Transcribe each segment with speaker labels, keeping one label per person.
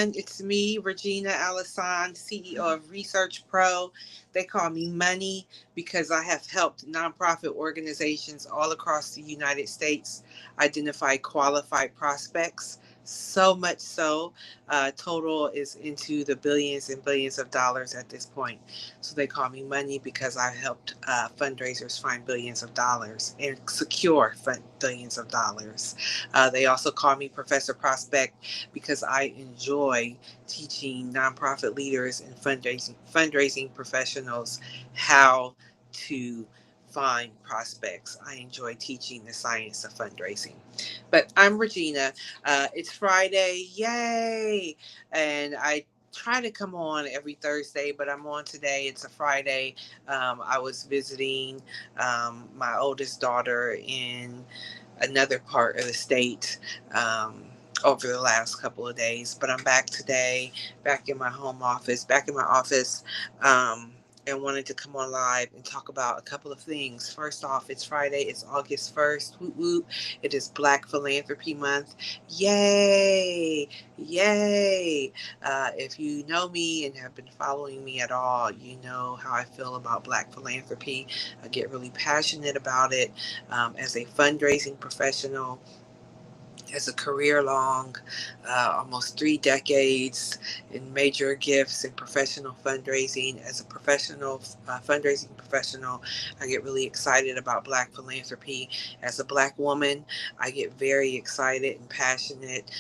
Speaker 1: everyone. It's me, Regina Alhassan, CEO of ResearchPRO. They call me Money because I have helped nonprofit organizations all across the United States identify qualified prospects. So much so, total is into the billions and billions of dollars at this point. So they call me Money because I helped fundraisers find billions of dollars and secure billions of dollars. They also call me Professor Prospect because I enjoy teaching nonprofit leaders and fundraising professionals how to find prospects. I enjoy teaching the science of fundraising. But I'm Regina. It's Friday, yay! And I try to come on every Thursday, but I'm on today. It's a Friday. I was visiting my oldest daughter in another part of the state over the last couple of days. But I'm back today, back in my home office, back in my office, and wanted to come on live and talk about a couple of things. First off, it's Friday. It's August 1st. Whoop, whoop. It is Black Philanthropy Month. Yay! Yay! If you know me and have been following me at all, you know how I feel about Black philanthropy. I get really passionate about it as a fundraising professional, as a career long, almost 3 decades in major gifts and professional fundraising. As a professional fundraising professional, I get really excited about Black philanthropy. As a Black woman, I get very excited and passionate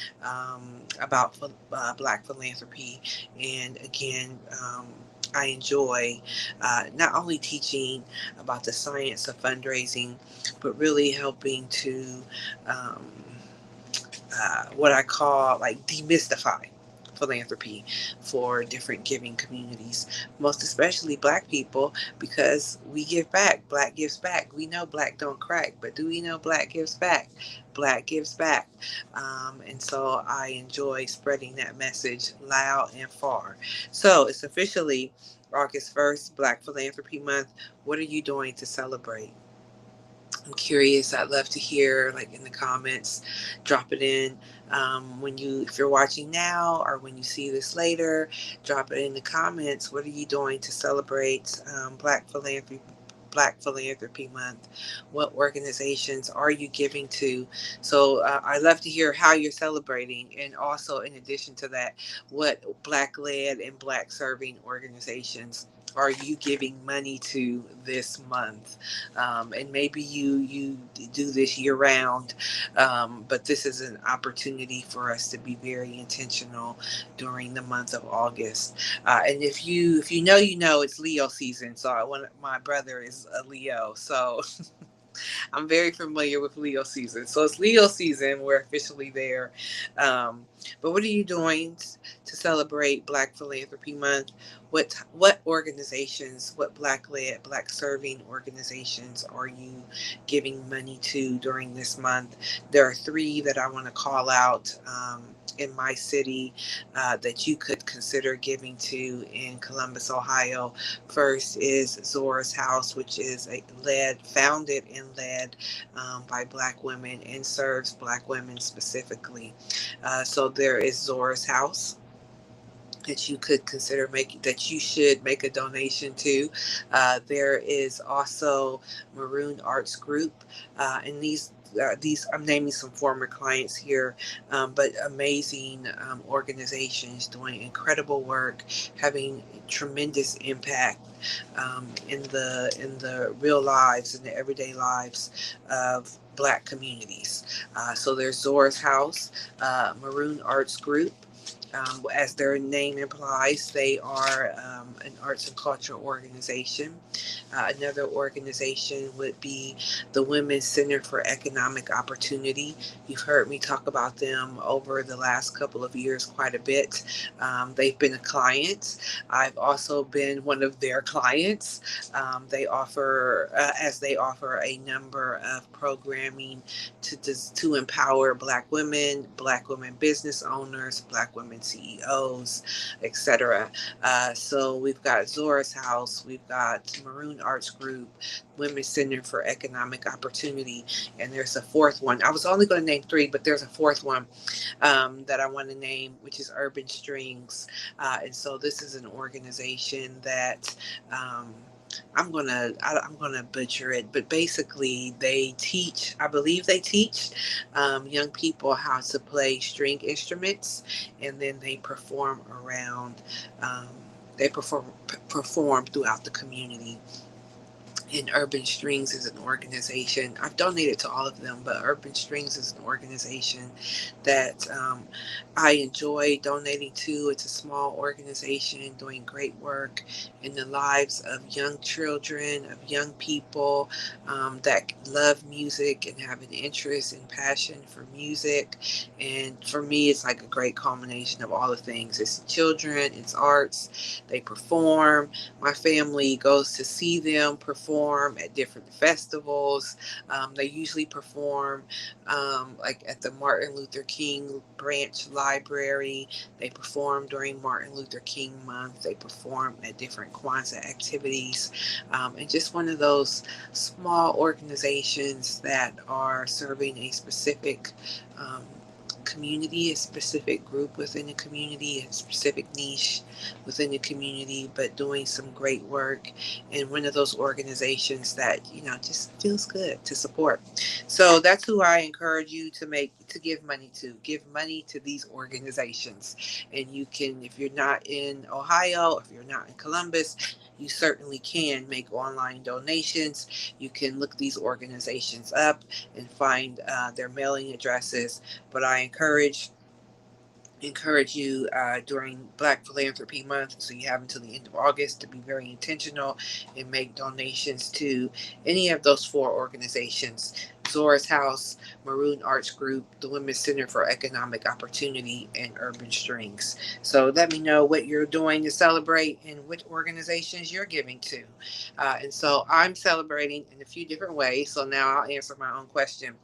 Speaker 1: about Black philanthropy. And again, I enjoy not only teaching about the science of fundraising, but really helping to what I call like demystify philanthropy for different giving communities, most especially Black people, because we give back. Black gives back. We know Black don't crack, but do we know Black gives back? Black gives back. And so I enjoy spreading that message loud and far. So it's officially August 1st, Black Philanthropy Month. What are you doing to celebrate? I'm curious. I'd love to hear, like in the comments, drop it in. If you're watching now or when you see this later, drop it in the comments. What are you doing to celebrate Black Philanthropy Month? What organizations are you giving to? So I'd love to hear how you're celebrating, and also in addition to that, what Black-led and Black-serving organizations are you giving money to this month? And maybe you do this year round, but this is an opportunity for us to be very intentional during the month of August. And if you know, you know it's Leo season. So my brother is a Leo, so I'm very familiar with Leo season. So it's Leo season. We're officially there. But what are you doing to celebrate Black Philanthropy Month? What organizations, what Black-led, Black-serving organizations are you giving money to during this month? There are three that I want to call out in my city that you could consider giving to in Columbus, Ohio. First is Zora's House, which is founded and led by Black women and serves Black women specifically. So there is Zora's House that you could consider making, that you should make a donation to. There is also Maroon Arts Group, and these I'm naming some former clients here, but amazing organizations doing incredible work, having tremendous impact in the real lives, in the everyday lives of Black communities. So there's Zora's House, Maroon Arts Group. As their name implies, they are an arts and culture organization. Another organization would be the Women's Center for Economic Opportunity. You've heard me talk about them over the last couple of years quite a bit. They've been a client. I've also been one of their clients. They offer a number of programming to empower Black women business owners, Black Black women CEOs, etc. So we've got Zora's House, we've got Maroon Arts Group, Women's Center for Economic Opportunity, and there's a fourth one. I was only going to name three, but there's a fourth one that I want to name, which is Urban Strings. And so this is an organization that I'm gonna butcher it, but basically they teach. I believe they teach young people how to play string instruments, and then they perform around. Um, they perform throughout the community. And Urban Strings is an organization. I've donated to all of them, but Urban Strings is an organization that I enjoy donating to. It's a small organization doing great work in the lives of young children, of young people that love music and have an interest and passion for music. And for me, it's like a great combination of all the things. It's children, it's arts, they perform. My family goes to see them perform at different festivals. They usually perform like at the Martin Luther King Branch Library. They perform during Martin Luther King Month. They perform at different Kwanzaa activities. And just one of those small organizations that are serving a specific community, a specific group within the community, a specific niche within the community, but doing some great work. And one of those organizations that, just feels good to support. So that's who I encourage you to give money to. Give money to these organizations. And you can, if you're not in Ohio, if you're not in Columbus, you certainly can make online donations. You can look these organizations up and find their mailing addresses. But I encourage you during Black Philanthropy Month, so you have until the end of August to be very intentional and make donations to any of those four organizations: Zora's House, Maroon Arts Group, the Women's Center for Economic Opportunity, and Urban Strings. So let me know what you're doing to celebrate and which organizations you're giving to. And so I'm celebrating in a few different ways. So now I'll answer my own question.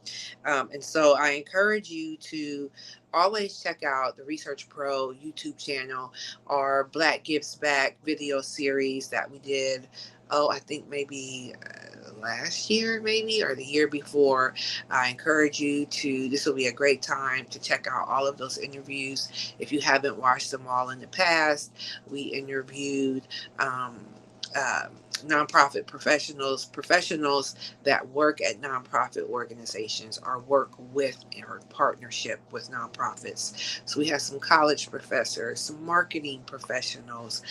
Speaker 1: And so I encourage you to always check out the Research Pro YouTube channel, our Black Gives Back video series that we did. Oh, I think maybe last year, maybe, or the year before. I encourage you to, this will be a great time to check out all of those interviews. If you haven't watched them all in the past, we interviewed uh, nonprofit professionals that work at nonprofit organizations or work with or partnership with nonprofits. So we have some college professors, some marketing professionals,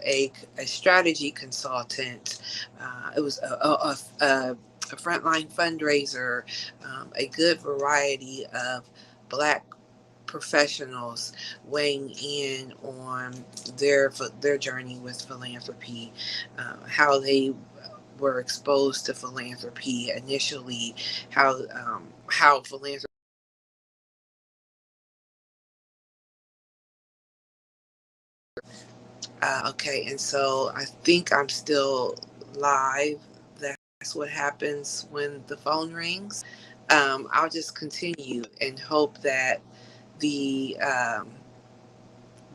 Speaker 1: a strategy consultant. It was a frontline fundraiser, a good variety of Black professionals weighing in on their journey with philanthropy, how they were exposed to philanthropy initially, how philanthropy. Okay, and so I think I'm still live. That's what happens when the phone rings. I'll just continue and hope that the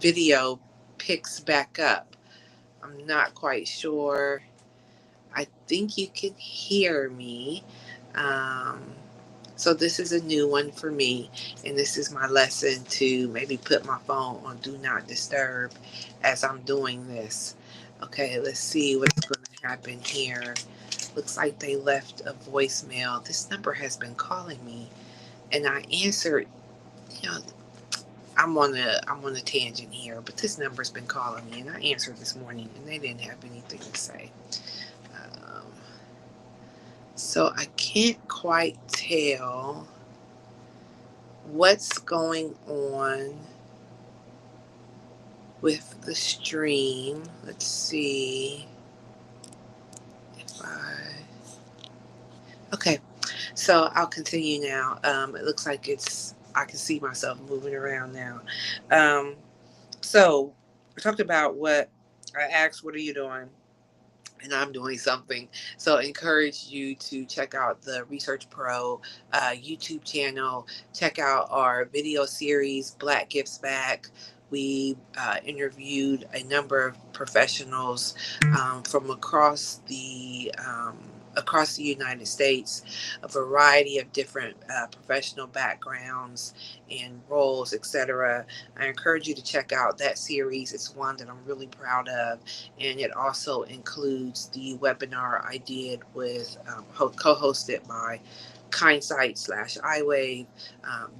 Speaker 1: video picks back up. I'm not quite sure. I think you can hear me. Um, so this is a new one for me, and this is my lesson to maybe put my phone on Do Not Disturb as I'm doing this. Okay, let's see what's going to happen here. Looks like they left a voicemail. This number has been calling me, and I answered. You know, I'm on a tangent here, but this number's been calling me, and I answered this morning, and they didn't have anything to say. Um, so I can't quite tell what's going on with the stream. Let's see if okay, so I'll continue now. It looks like I can see myself moving around now. So we talked about what I asked, what are you doing? and I'm doing something. So I encourage you to check out the Research Pro YouTube channel. Check out our video series, Black Gives Back. We interviewed a number of professionals from across the United States, a variety of different professional backgrounds and roles, etc. I encourage you to check out that series. It's one that I'm really proud of, and it also includes the webinar I did with co-hosted by Kindsight / iWave.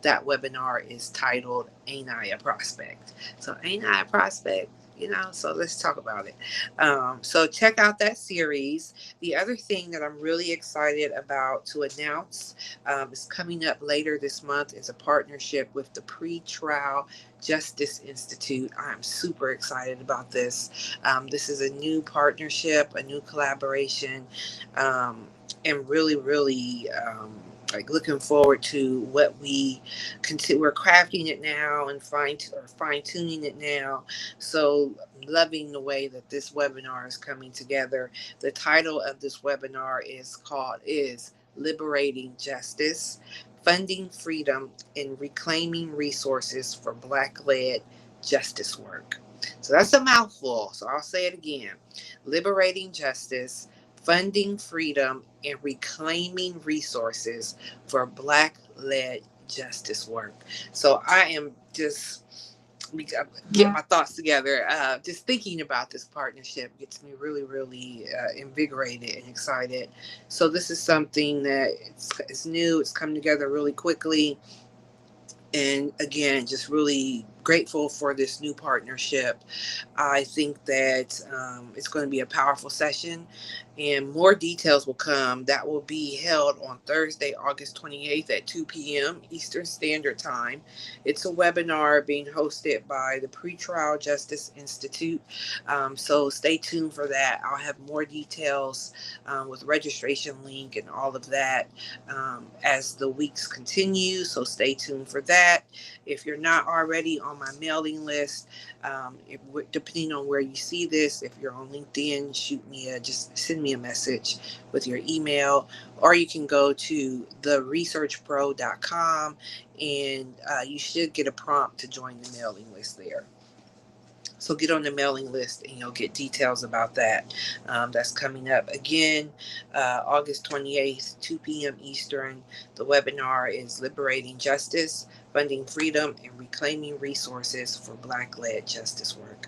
Speaker 1: That webinar is titled "Ain't I a Prospect?" So, ain't I a prospect? So let's talk about it. So check out that series. The other thing that I'm really excited about to announce is coming up later this month is a partnership with the Pretrial Justice Institute. I'm super excited about this. This is a new partnership, a new collaboration, and really, really like looking forward to what we continue. We're crafting it now and fine tuning it now. So loving the way that this webinar is coming together. The title of this webinar is Liberating Justice, Funding Freedom, and Reclaiming Resources for Black-led Justice Work. So that's a mouthful. So I'll say it again. Liberating Justice, Funding Freedom, and Reclaiming Resources for Black-led Justice Work. So I am just get my thoughts together. Just thinking about this partnership gets me really, really invigorated and excited. So this is something that it's new. It's come together really quickly, and again, just really grateful for this new partnership. I think that it's going to be a powerful session, and more details will come. That will be held on Thursday, August 28th at 2 p.m. Eastern Standard Time. It's a webinar being hosted by the Pretrial Justice Institute. So stay tuned for that. I'll have more details with registration link and all of that as the weeks continue. So stay tuned for that. If you're not already on my mailing list, depending on where you see this, if you're on LinkedIn, just send me a message with your email, or you can go to theresearchpro.com and you should get a prompt to join the mailing list there. So get on the mailing list and you'll get details about that. That's coming up again, August 28th, 2 p.m. Eastern. The webinar is Liberating Justice, Funding Freedom, and Reclaiming Resources for Black-led Justice Work.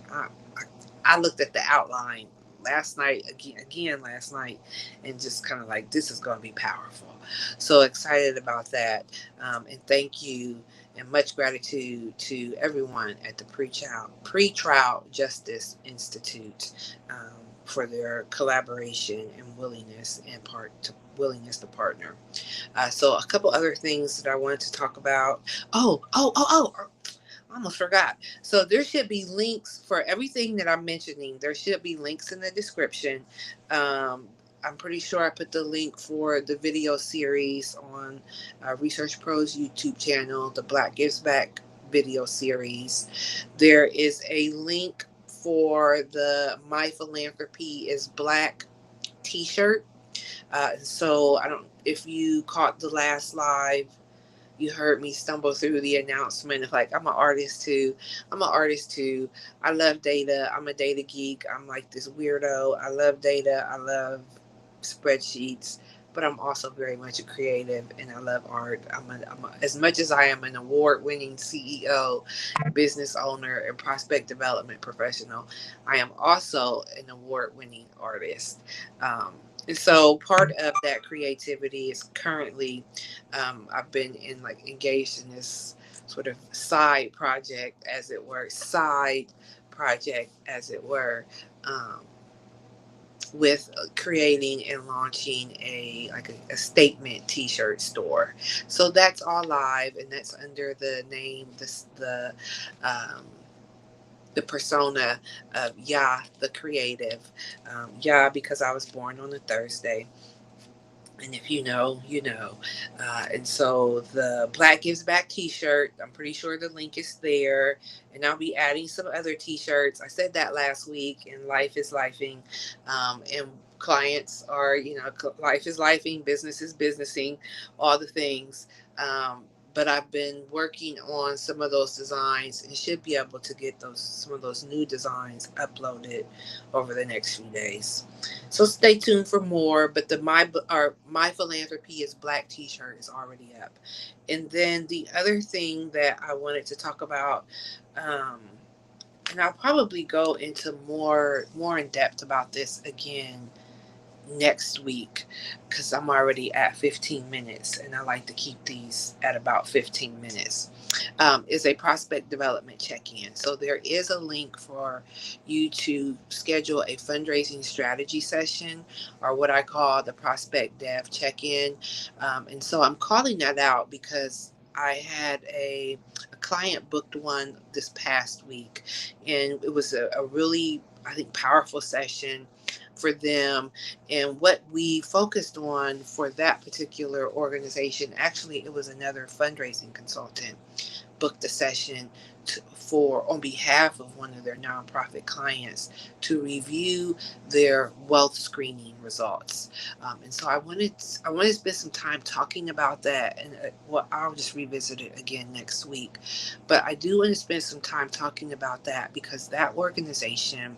Speaker 1: I looked at the outline again last night, and just kind of like, this is going to be powerful. So excited about that. And thank you and much gratitude to everyone at the Pretrial Justice Institute for their collaboration and willingness to partner. So a couple other things that I wanted to talk about. I almost forgot. So there should be links for everything that I'm mentioning. There should be links in the description. I'm pretty sure I put the link for the video series on Research Pro's YouTube channel, the Black Gives Back video series. There is a link for the My Philanthropy is Black t-shirt. So I don't, if you caught the last live, you heard me stumble through the announcement of like, I'm an artist too. I love data. I'm a data geek. I'm like this weirdo. I love data. I love spreadsheets, but I'm also very much a creative and I love art. As much as I am an award-winning CEO, business owner, and prospect development professional, I am also an award-winning artist. And so part of that creativity is currently, I've been engaged in this sort of side project as it were, with creating and launching a statement t-shirt store. So that's all live, and that's under the name, um, the persona of Ya the Creative. Ya, because I was born on a Thursday. And if you know, you know. And so the Black Gives Back t-shirt, I'm pretty sure the link is there. And I'll be adding some other t-shirts. I said that last week, and life is lifing. And clients are, life is lifing, business is businessing, all the things. But I've been working on some of those designs and should be able to get some of those new designs uploaded over the next few days. So stay tuned for more. But the my philanthropy is Black T-shirt is already up, and then the other thing that I wanted to talk about, um, and I'll probably go into more in depth about this again next week because I'm already at 15 minutes and I like to keep these at about 15 minutes. Is a prospect development check-in. So there is a link for you to schedule a fundraising strategy session, or what I call the prospect dev check-in. And so I'm calling that out because I had a client booked one this past week, and it was a really, I think, powerful session for them. And what we focused on for that particular organization, actually, it was another fundraising consultant booked a session for on behalf of one of their nonprofit clients to review their wealth screening results. And so I wanted to spend some time talking about that, and well, I'll just revisit it again next week. But I do want to spend some time talking about that because that organization,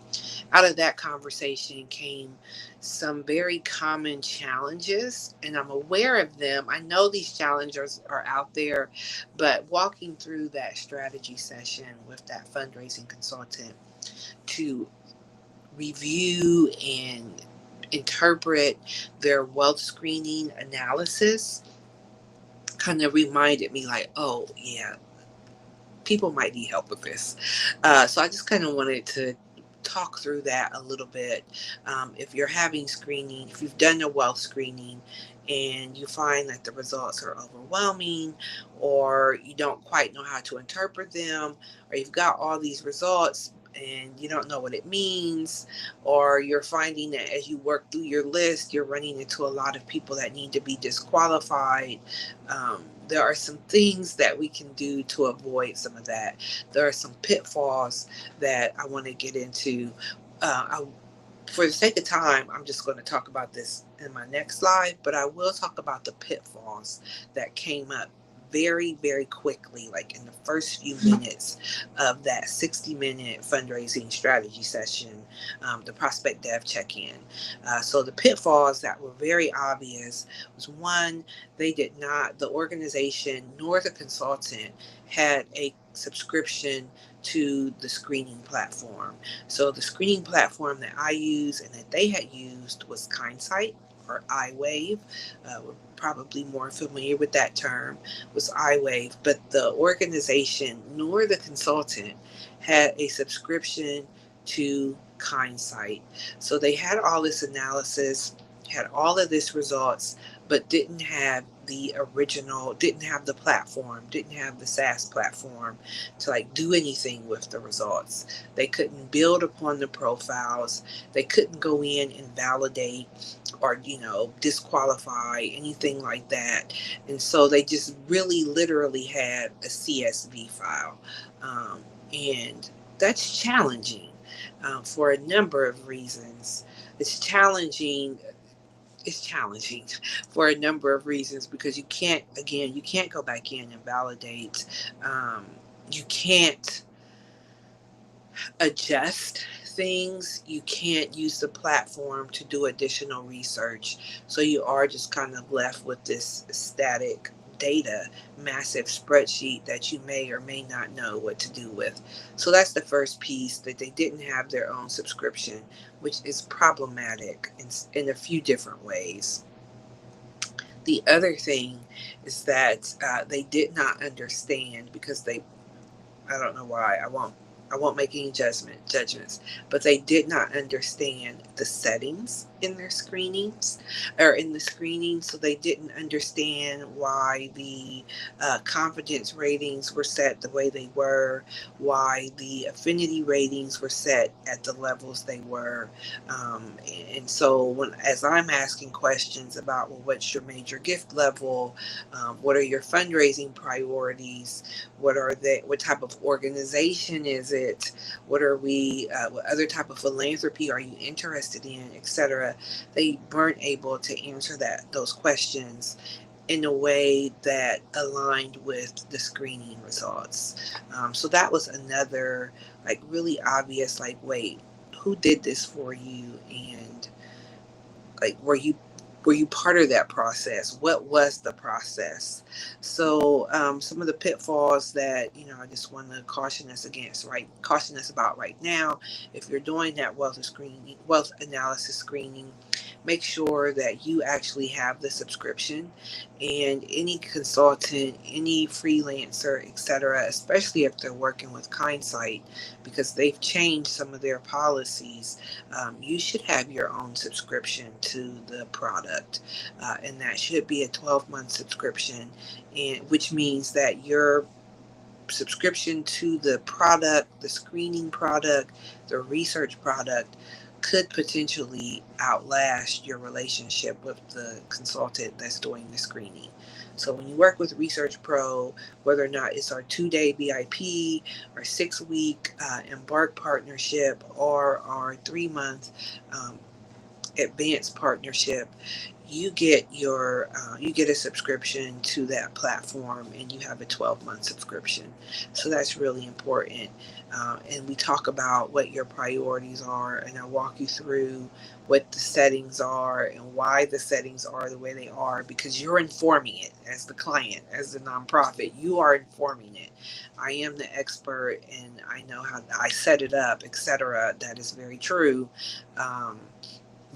Speaker 1: out of that conversation came some very common challenges, and I'm aware of them. I know these challenges are out there, but walking through that strategy session with that fundraising consultant to review and interpret their wealth screening analysis kind of reminded me, like, oh yeah, people might need help with this. So I just kind of wanted to talk through that a little bit. If you're having screening, if you've done a wealth screening and you find that the results are overwhelming, or you don't quite know how to interpret them, or you've got all these results and you don't know what it means, or you're finding that as you work through your list, you're running into a lot of people that need to be disqualified. There are some things that we can do to avoid some of that. There are some pitfalls that I want to get into. For the sake of time, I'm just going to talk about this in my next slide, but I will talk about the pitfalls that came up very, very quickly, like in the first few minutes of that 60-minute fundraising strategy session, the prospect dev check-in. So the pitfalls that were very obvious was, one, the organization nor the consultant had a subscription to the screening platform. So the screening platform that I use and that they had used was Kindsight, or iWave. We're probably more familiar with that term, was iWave. But the organization nor the consultant had a subscription to Kindsight. So they had all this analysis, had all of this results, but didn't have didn't have the platform, didn't have the SaaS platform to like do anything with the results. They couldn't build upon the profiles. They couldn't go in and validate or, disqualify, anything like that. And so they just really literally had a CSV file. And that's challenging for a number of reasons. It's challenging it's challenging for a number of reasons because you can't go back in and validate. You can't adjust things. You can't use the platform to do additional research. So you are just kind of left with this static data, massive spreadsheet that you may or may not know what to do with. So that's the first piece, that they didn't have their own subscription, which is problematic in a few different ways. The other thing is that they did not understand, because I don't know why, I won't I won't make any judgments, but they did not understand the settings in their screenings or in the screening. So they didn't understand why the confidence ratings were set the way they were, why the affinity ratings were set at the levels they were. And so as I'm asking questions about, well, what's your major gift level? What are your fundraising priorities? What type of organization is it? What other type of philanthropy are you interested in, etc.? They weren't able to answer those questions in a way that aligned with the screening results. So that was another like really obvious, like, wait, who did this for you? And like, were you part of that process? What was the process? So some of the pitfalls that I just want to caution us about right now. If you're doing that wealth analysis screening, make sure that you actually have the subscription. And any consultant, any freelancer, etc., especially if they're working with Kindsight, because they've changed some of their policies, you should have your own subscription to the product, and that should be a 12-month subscription, and which means that your subscription to the product, the screening product, the research product, could potentially outlast your relationship with the consultant that's doing the screening. So when you work with ResearchPRO, whether or not it's our 2-day VIP or 6-week Embark partnership or our 3-month advanced partnership, you get a subscription to that platform, and you have a 12-month subscription. So that's really important. And we talk about what your priorities are, and I walk you through what the settings are and why the settings are the way they are, because you're informing it as the client, as the nonprofit. You are informing it. I am the expert, and I know how I set it up, etc. That is very true.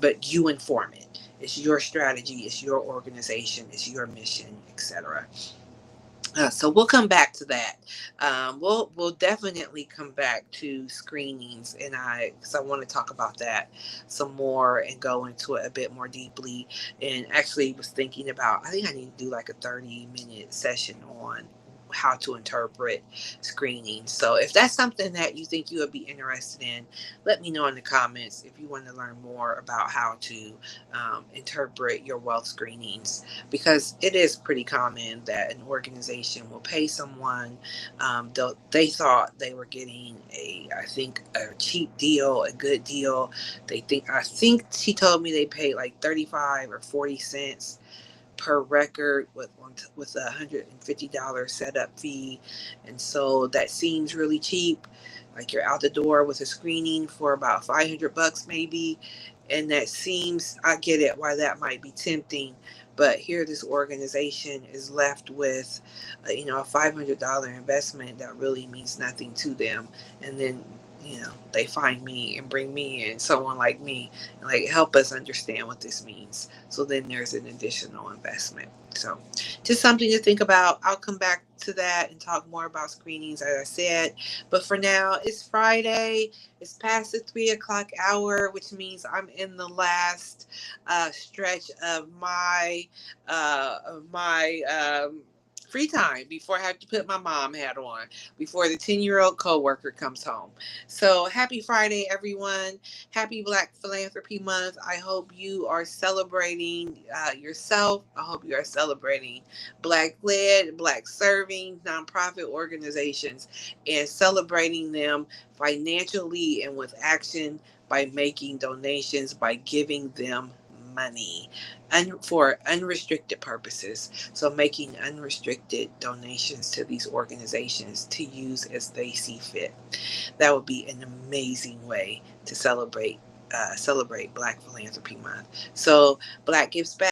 Speaker 1: But you inform it. It's your strategy, it's your organization, it's your mission, etc. So we'll come back to that. We'll definitely come back to screenings, and because I want to talk about that some more and go into it a bit more deeply. And actually, was thinking about, I think I need to do like a 30-minute session on how to interpret screening. So if that's something that you think you would be interested in, let me know in the comments if you want to learn more about how to interpret your wealth screenings, because it is pretty common that an organization will pay someone. They thought they were getting I think a cheap deal, a good deal. I think she told me they paid like 35 or 40 cents per record with $150 setup fee. And so that seems really cheap. Like, you're out the door with a screening for about $500 maybe. And that seems, I get it, why that might be tempting. But here this organization is left with, a $500 investment that really means nothing to them. And then, they find me and bring me in someone like me and like help us understand what this means. So then there's an additional investment. So just something to think about. I'll come back to that and talk more about screenings, as I said. But for now, it's Friday. It's past the 3 o'clock hour, which means I'm in the last stretch of my free time before I have to put my mom hat on, before the 10-year-old coworker comes home. So happy Friday, everyone. Happy Black Philanthropy Month. I hope you are celebrating yourself. I hope you are celebrating Black-led, Black-serving nonprofit organizations, and celebrating them financially and with action, by making donations, by giving them money for unrestricted purposes. So making unrestricted donations to these organizations to use as they see fit. That would be an amazing way to celebrate Black Philanthropy Month. So Black Gives Back.